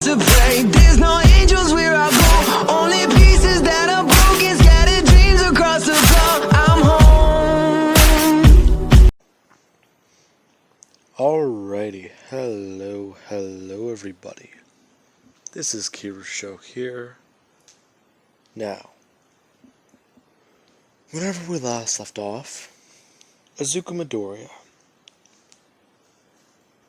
To pray, there's no angels where I go, only pieces that are broken, scattered dreams across the floor. I'm home. Alrighty, hello everybody. This is Kira's show here. Now, whenever we last left off, Azuka Midoriya,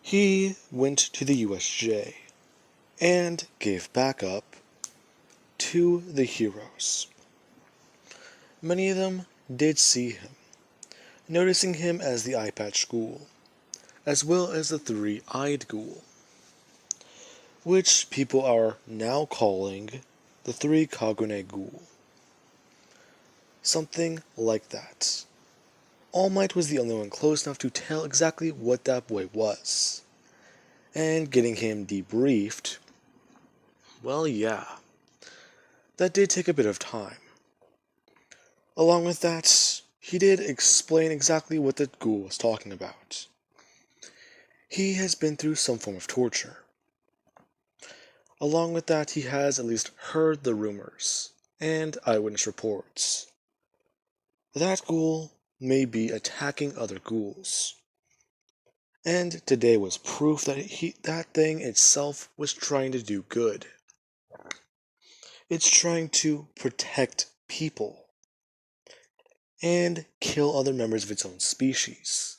he went to the USJ and gave backup to the heroes. Many of them did see him, noticing him as the eye-patch Ghoul, as well as the three-eyed Ghoul, which people are now calling the three Kagune Ghoul. Something like that. All Might was the only one close enough to tell exactly what that boy was. And getting him debriefed, well, yeah, that did take a bit of time. Along with that, he did explain exactly what the Ghoul was talking about. He has been through some form of torture. Along with that, he has at least heard the rumors and eyewitness reports. That Ghoul may be attacking other ghouls. And today was proof that that thing itself was trying to do good. It's trying to protect people and kill other members of its own species.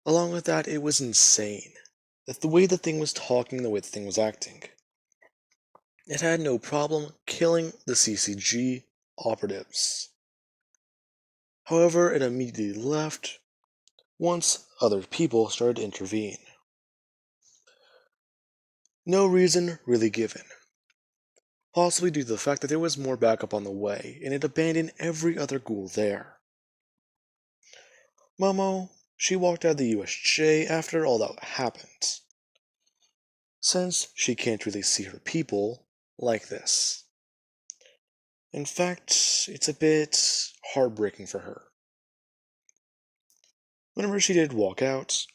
Along with that, it was insane. That the way the thing was talking, the way the thing was acting. It had no problem killing the CCG operatives. However, it immediately left once other people started to intervene. No reason really given. Possibly due to the fact that there was more backup on the way, and it abandoned every other ghoul there. Momo, she walked out of the USJ after all that happened, since she can't really see her people like this. In fact, it's a bit heartbreaking for her. Whenever she did walk out,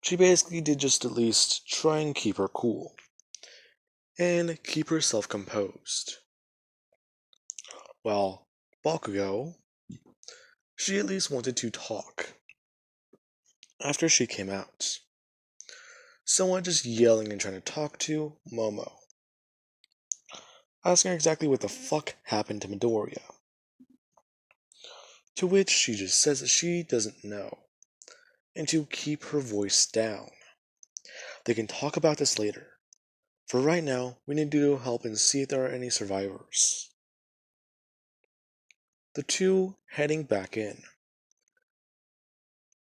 she basically did just at least try and keep her cool, and keep herself composed. While Bakugo, she at least wanted to talk. After she came out, someone just yelling and trying to talk to Momo, asking her exactly what the fuck happened to Midoriya. To which she just says that she doesn't know, and to keep her voice down. They can talk about this later. For right now, we need to help and see if there are any survivors. The two heading back in.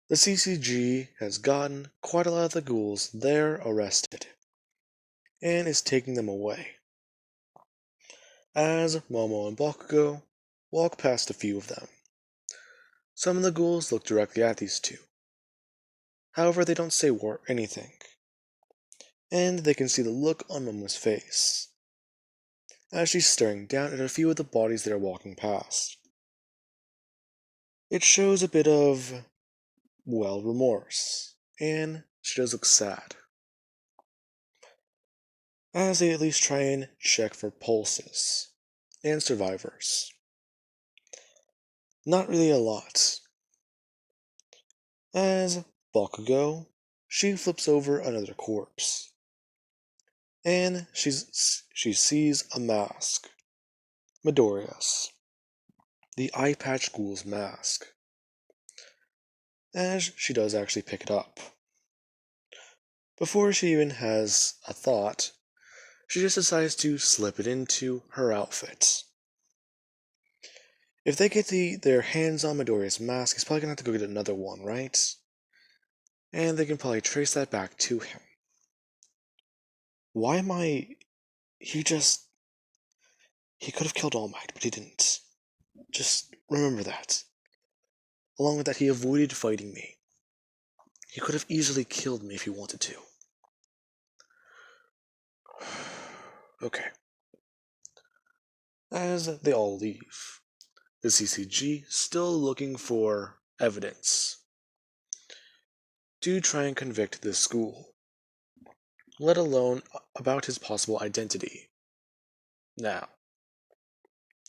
The CCG has gotten quite a lot of the ghouls there arrested, and is taking them away. As Momo and Bakugo walk past a few of them. Some of the ghouls look directly at these two. However, they don't say anything, and they can see the look on Momo's face, as she's staring down at a few of the bodies they are walking past. It shows a bit of, well, remorse, and she does look sad, as they at least try and check for pulses and survivors. Not really a lot. As Bakugo, she flips over another corpse, and she sees a mask. Midoriya's, the eye patch ghoul's mask. As she does actually pick it up. Before she even has a thought, she just decides to slip it into her outfit. If they get their hands on Midoriya's mask, he's probably gonna have to go get another one, right? And they can probably trace that back to him. Why am I... He could have killed All Might, but he didn't. Just remember that. Along with that, he avoided fighting me. He could have easily killed me if he wanted to. Okay. As they all leave, the CCG still looking for evidence to try and convict this school. let alone about his possible identity. Now,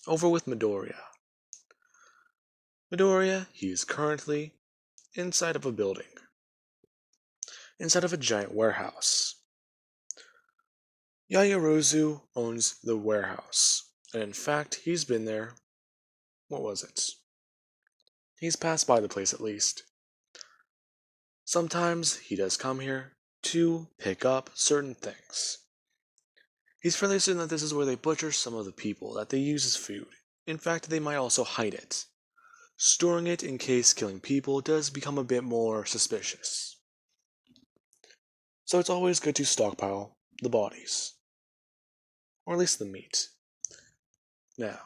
over with Midoriya. Midoriya, he is currently inside of a building, inside of a giant warehouse. Yaoyorozu owns the warehouse, and in fact, he's been there. What was it? He's passed by the place at least. Sometimes he does come here to pick up certain things. He's fairly certain that this is where they butcher some of the people that they use as food. In fact, they might also hide it, storing it in case killing people does become a bit more suspicious. So it's always good to stockpile the bodies, or at least the meat. Now,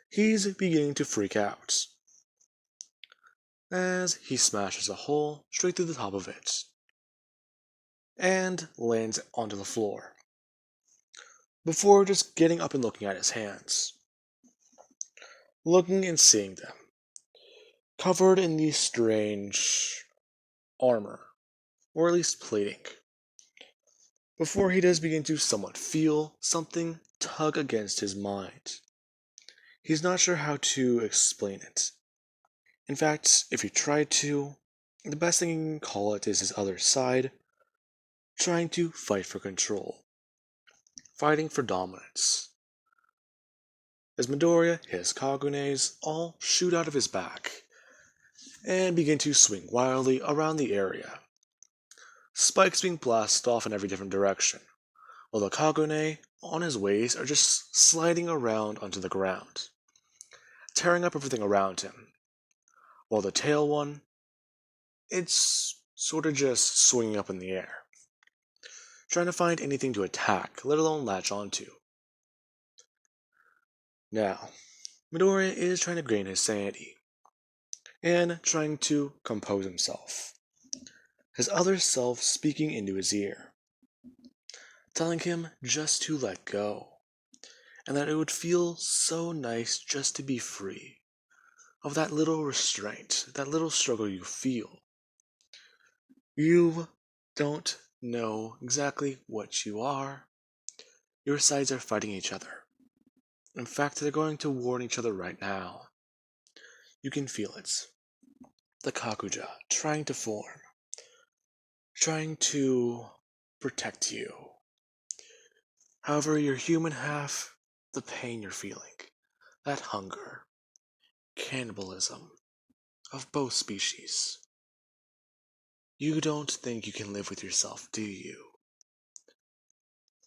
he's beginning to freak out as he smashes a hole straight through the top of it and lands onto the floor before just getting up and looking at his hands. Looking and seeing them, covered in these strange armor, or at least plating, before he does begin to somewhat feel something tug against his mind. He's not sure how to explain it. In fact, if he tried to, the best thing you can call it is his other side, trying to fight for control, fighting for dominance. As Midoriya, his Kagunes all shoot out of his back and begin to swing wildly around the area, spikes being blasted off in every different direction, while the Kagune on his waist are just sliding around onto the ground, tearing up everything around him, while the tail one, it's sort of just swinging up in the air, trying to find anything to attack, let alone latch onto. Now, Midoriya is trying to gain his sanity, and trying to compose himself, his other self speaking into his ear, telling him just to let go, and that it would feel so nice just to be free of that little restraint, that little struggle you feel. You don't know exactly what you are. Your sides are fighting each other. In fact, they're going to warn each other right now. You can feel it. The Kakuja trying to form, trying to protect you. However, your human half, the pain you're feeling, that hunger, cannibalism of both species. You don't think you can live with yourself, do you?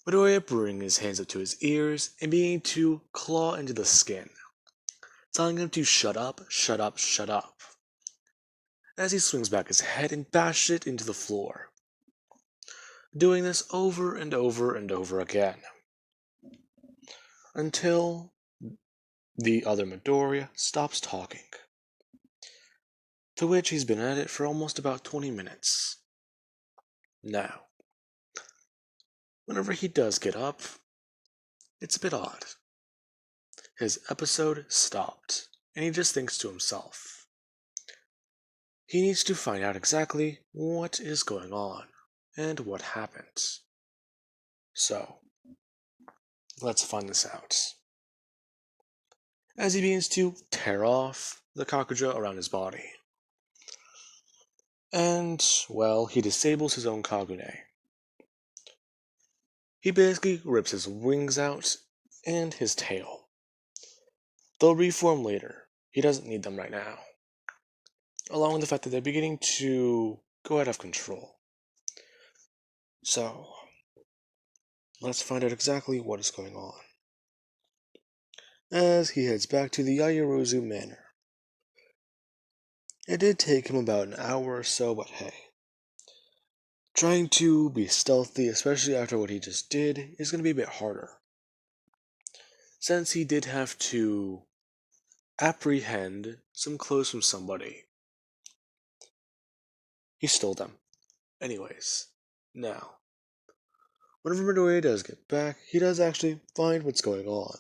Midoriya bringing his hands up to his ears and beginning to claw into the skin, telling him to shut up, shut up, shut up, as he swings back his head and bashes it into the floor, doing this over and over and over again, until the other Midoriya stops talking, to which he's been at it for almost about 20 minutes. Now, whenever he does get up, it's a bit odd. His episode stopped, and he just thinks to himself. He needs to find out exactly what is going on, and what happened. So, let's find this out. As he begins to tear off the Kakuja around his body. And, well, he disables his own Kagune. He basically rips his wings out and his tail. They'll reform later. He doesn't need them right now. Along with the fact that they're beginning to go out of control. So, let's find out exactly what is going on. As he heads back to the Yaoyorozu Manor. It did take him about an hour or so, but hey. Trying to be stealthy, especially after what he just did, is going to be a bit harder. Since he did have to apprehend some clothes from somebody. He stole them. Anyways, now, whenever Midoriya does get back, he does actually find what's going on.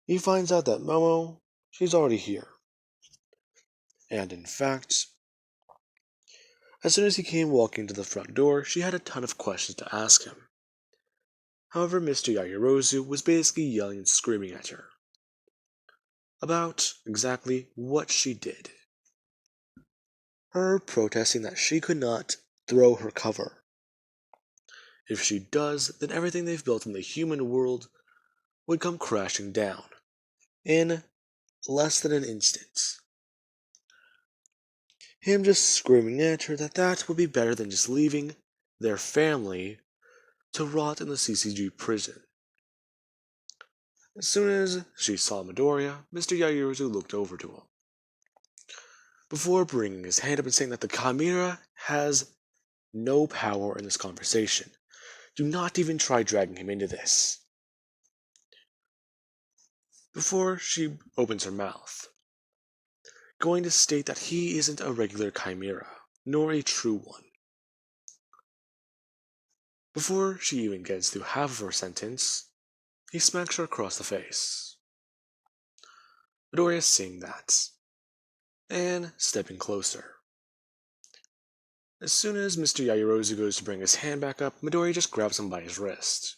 He finds out that Momo, she's already here. And in fact, As soon as he came walking to the front door, she had a ton of questions to ask him. However, Mr. Yaoyorozu was basically yelling and screaming at her about exactly what she did. Her protesting that she could not throw her cover. If she does, then everything they've built in the human world would come crashing down in less than an instant. Him just screaming at her that that would be better than just leaving their family to rot in the CCG prison. As soon as she saw Midoriya, Mr. Yaoyorozu looked over to him, before bringing his hand up and saying that the Chimera has no power in this conversation. Do not even try dragging him into this. Before she opens her mouth, going to state that he isn't a regular Chimera, nor a true one. Before she even gets through half of her sentence, he smacks her across the face. Midoriya seeing that, and stepping closer. As soon as Mr. Yaoyorozu goes to bring his hand back up, Midoriya just grabs him by his wrist,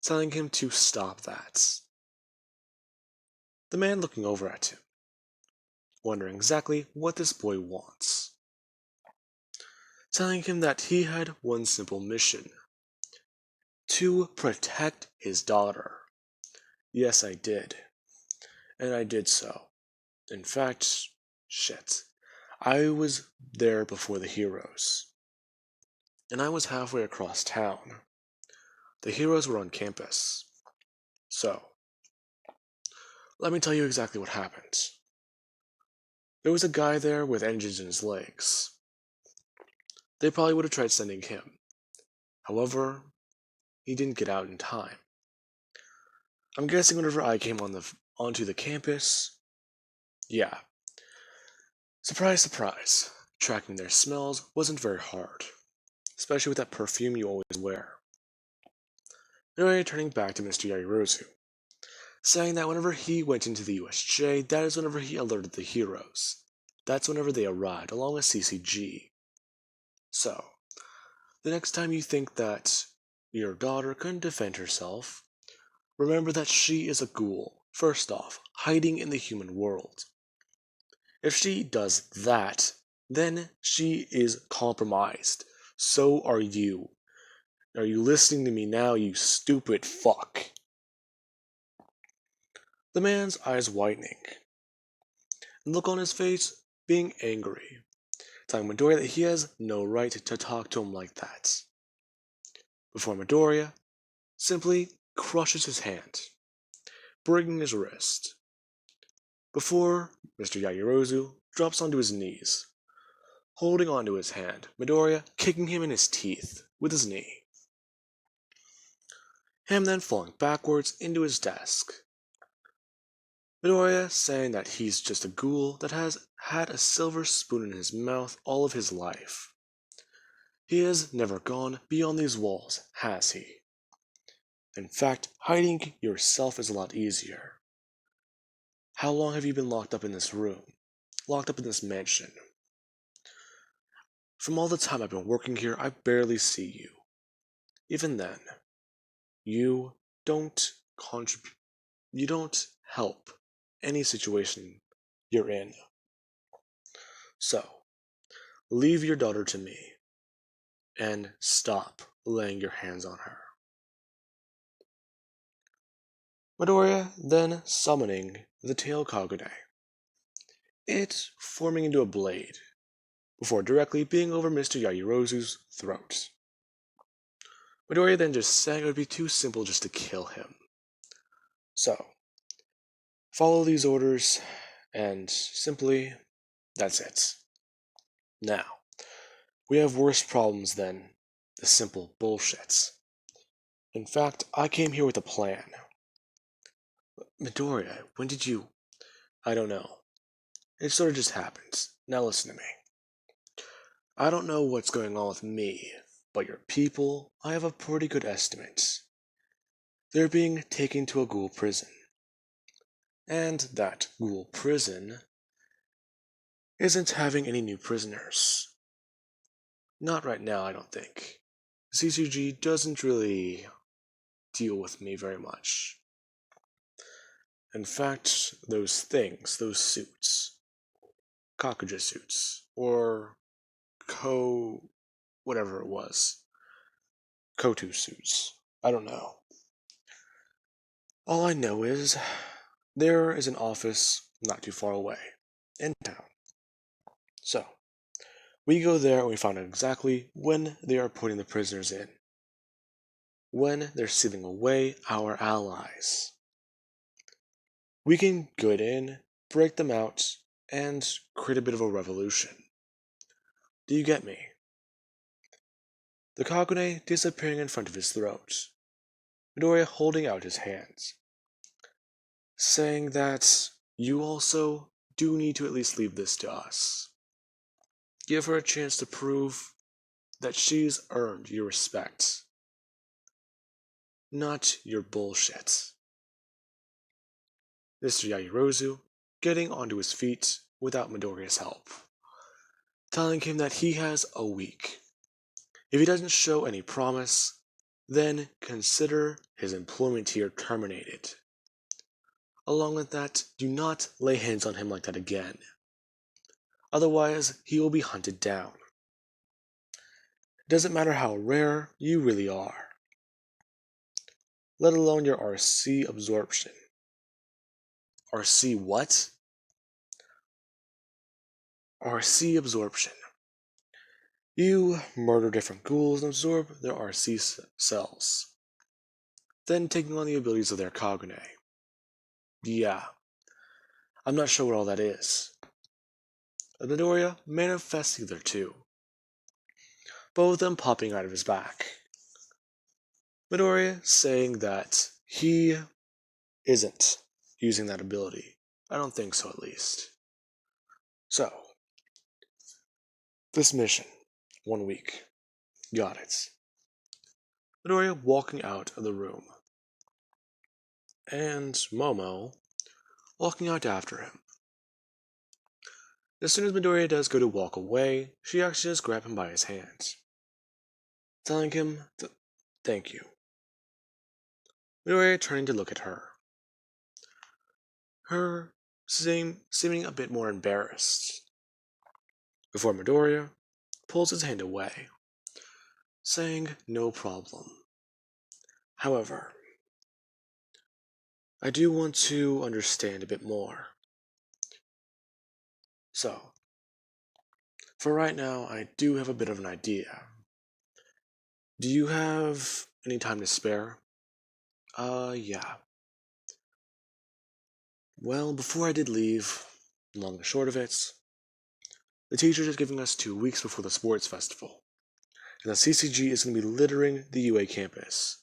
telling him to stop that. The man looking over at him, wondering exactly what this boy wants, telling him that he had one simple mission: to protect his daughter. Yes, I did. And I did so. In fact, shit. I was there before the heroes. And I was halfway across town. The heroes were on campus. So, let me tell you exactly what happened. There was a guy there with engines in his legs. They probably would have tried sending him. However, he didn't get out in time. I'm guessing whenever I came onto the campus, yeah. Surprise, surprise. Tracking their smells wasn't very hard, especially with that perfume you always wear. Anyway, turning back to Mr. Yaoyorozu, saying that whenever he went into the USJ, that is whenever he alerted the heroes. That's whenever they arrived, along with CCG. So, the next time you think that your daughter couldn't defend herself, remember that she is a ghoul, first off, hiding in the human world. If she does that, then she is compromised. So are you. Are you listening to me now, you stupid fuck? The man's eyes widening, and look on his face being angry, telling Midoriya that he has no right to talk to him like that. Before Midoriya simply crushes his hand, breaking his wrist. Before Mr. Yaoyorozu drops onto his knees, holding onto his hand, Midoriya kicking him in his teeth with his knee. Him then falling backwards into his desk. Midoriya saying that he's just a ghoul that has had a silver spoon in his mouth all of his life. He has never gone beyond these walls, has he? In fact, hiding yourself is a lot easier. How long have you been locked up in this room? Locked up in this mansion? From all the time I've been working here, I barely see you. Even then, you don't contribute. You don't help any situation you're in. So, leave your daughter to me, and stop laying your hands on her. Midoriya then summoning the tail Kagune, it forming into a blade, before directly being over Mr. Yaoyorozu's throat. Midoriya then just saying it would be too simple just to kill him. So, follow these orders, and simply, that's it. Now, we have worse problems than the simple bullshits. In fact, I came here with a plan. Midoriya, when did you... I don't know. It sort of just happens. Now listen to me. I don't know what's going on with me, but your people, I have a pretty good estimate. They're being taken to a ghoul prison. And that ghoul prison isn't having any new prisoners. Not right now, I don't think. CCG doesn't really deal with me very much. In fact, those things, those suits, Kakuja suits, or whatever it was, Kotu suits, I don't know. All I know is there is an office not too far away, in town. So, we go there and we find out exactly when they are putting the prisoners in. When they're sealing away our allies. We can get in, break them out, and create a bit of a revolution. Do you get me? The Kagune disappearing in front of his throat. Midoriya holding out his hands. Saying that you also do need to at least leave this to us. Give her a chance to prove that she's earned your respect. Not your bullshit. Mr. Yairozu getting onto his feet without Midoriya's help. Telling him that he has a week. If he doesn't show any promise, then consider his employment here terminated. Along with that, do not lay hands on him like that again. Otherwise, he will be hunted down. It doesn't matter how rare you really are, let alone your RC absorption. RC what? RC absorption. You murder different ghouls and absorb their RC cells, then taking on the abilities of their Kagune. Yeah, I'm not sure what all that is. Midoriya manifesting there too, both of them popping out of his back. Midoriya saying that he isn't using that ability. I don't think so, at least. So, this mission, 1 week. Got it. Midoriya walking out of the room. And Momo walking out after him. As soon as Midoriya does go to walk away, she actually does grab him by his hands, telling him, thank you. Midoriya turning to look at her. Her seeming a bit more embarrassed. Before Midoriya pulls his hand away, saying no problem. However, I do want to understand a bit more. So, for right now, I do have a bit of an idea. Do you have any time to spare? Yeah. Well, before I did leave, long and short of it, the teachers are giving us 2 weeks before the sports festival, and the CCG is going to be littering the UA campus,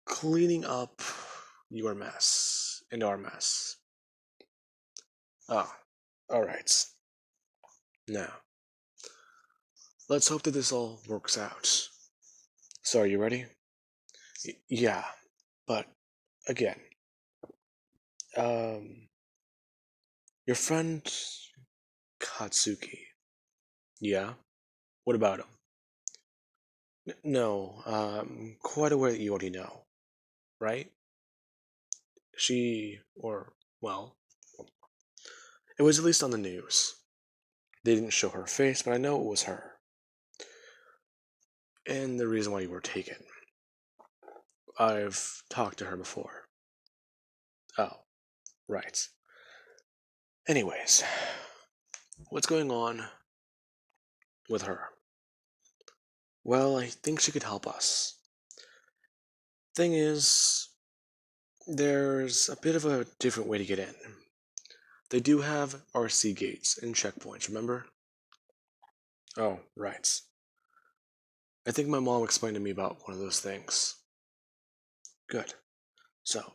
cleaning up your mess and our mess. Alright. Now, let's hope that this all works out. So, are you ready? Yeah, but again, your friend Katsuki. Yeah? What about him? No, quite aware that you already know, right? Well, it was at least on the news. They didn't show her face, but I know it was her. And the reason why you were taken. I've talked to her before. Oh, right. Anyways, what's going on with her? Well, I think she could help us. Thing is, there's a bit of a different way to get in. They do have RC gates and checkpoints, remember? Oh, right. I think my mom explained to me about one of those things. Good. So,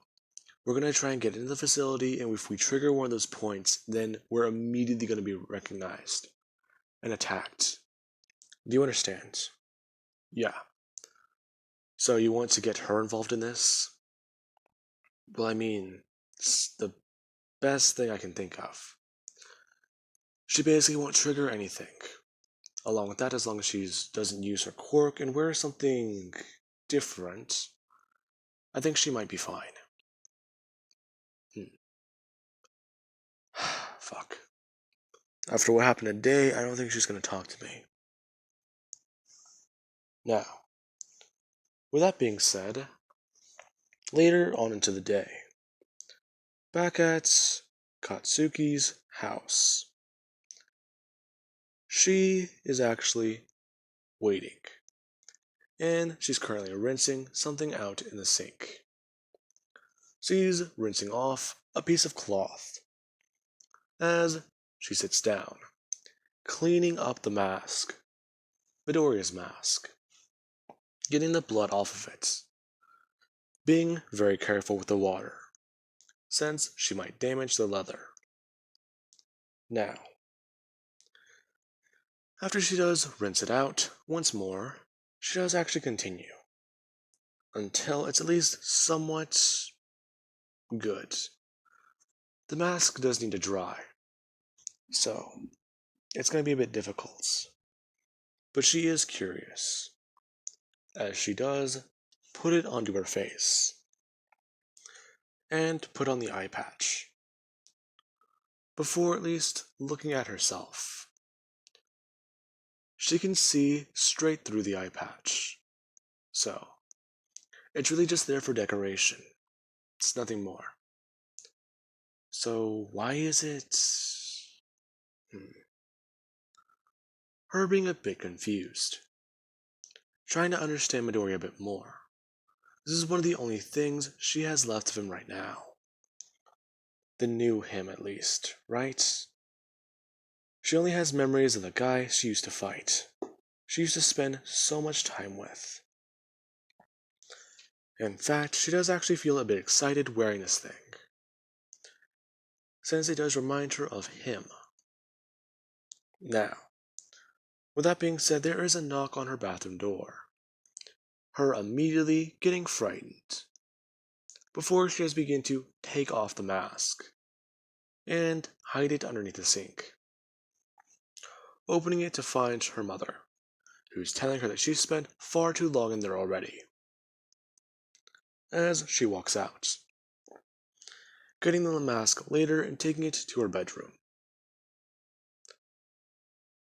we're going to try and get into the facility, and if we trigger one of those points, then we're immediately going to be recognized and attacked. Do you understand? Yeah. So you want to get her involved in this? Well, I mean, it's the best thing I can think of. She basically won't trigger anything. along with that, as long as she doesn't use her quirk and wears something different, I think she might be fine. Fuck. After what happened today, I don't think she's gonna talk to me. Now, with that being said, later on into the day, back at Katsuki's house, she is actually waiting, and she's currently rinsing something out in the sink. She's rinsing off a piece of cloth as she sits down, cleaning up the mask, Midoriya's mask, getting the blood off of it, being very careful with the water, since she might damage the leather. Now, after she does rinse it out once more, she does actually continue, until it's at least somewhat good. The mask does need to dry, so it's going to be a bit difficult. But she is curious, as she does put it onto her face, and put on the eye patch, before at least looking at herself. She can see straight through the eye patch, so it's really just there for decoration. It's nothing more. So why is it... Her being a bit confused, trying to understand Midoriya a bit more. This is one of the only things she has left of him right now. The new him, at least, right? She only has memories of the guy she used to fight. She used to spend so much time with. In fact, she does actually feel a bit excited wearing this thing, since it does remind her of him. Now, with that being said, there is a knock on her bathroom door, her immediately getting frightened, before she does begin to take off the mask, and hide it underneath the sink, opening it to find her mother, who's telling her that she's spent far too long in there already. As she walks out, getting the mask later and taking it to her bedroom,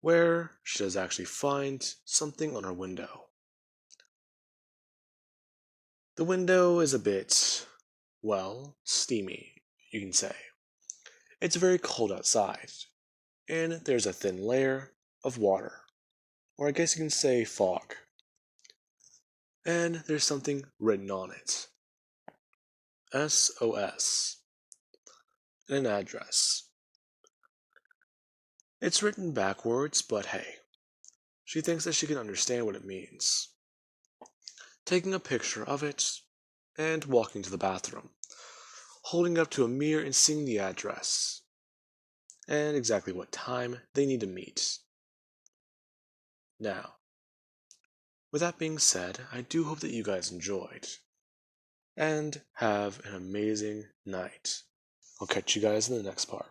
where she does actually find something on her window. The window is a bit, well, steamy, you can say. It's very cold outside, and there's a thin layer of water, or I guess you can say fog. And there's something written on it. SOS. And an address. It's written backwards, but hey, she thinks that she can understand what it means. Taking a picture of it, and walking to the bathroom, holding it up to a mirror and seeing the address, and exactly what time they need to meet. Now, with that being said, I do hope that you guys enjoyed, and have an amazing night. I'll catch you guys in the next part.